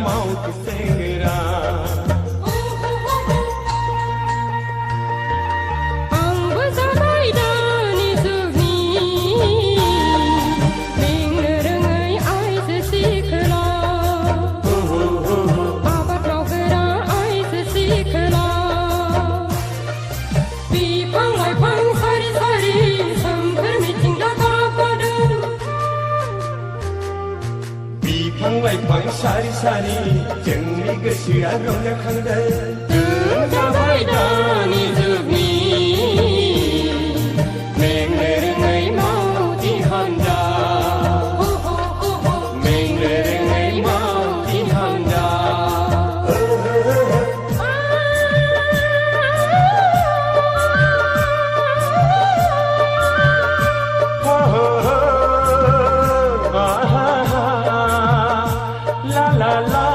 마우트 생그라 Lại khoảng sari sari chẳng nghĩ cái sự ái rong ra khăn đây tưởng cho vai ta ni được ni mình để ngày mau thì hòn đá mình để ngày mau thì hòn đá la la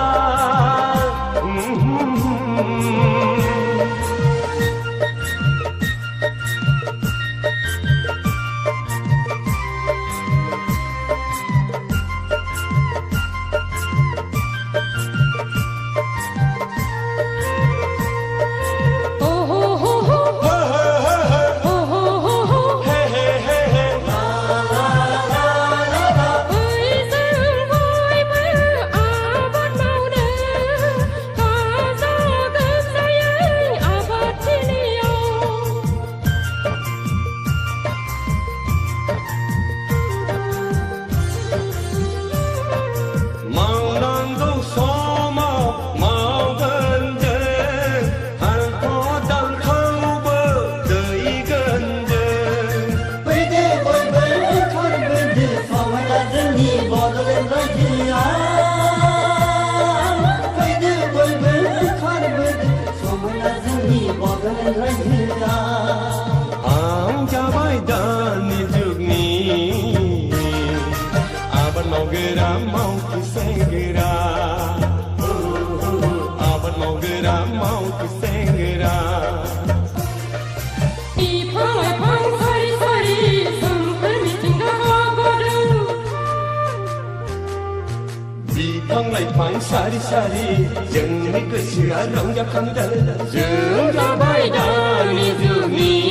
Ang jawai dan hidup ni Abad mau gerak mau kisengera Abad mau gerak mau kisengera Ipang ipang sari sari sampai tinggal abadu Ipang ipang sari sari jangan ikut siar rong jak khăn đời Dường ra bay dan hidup ni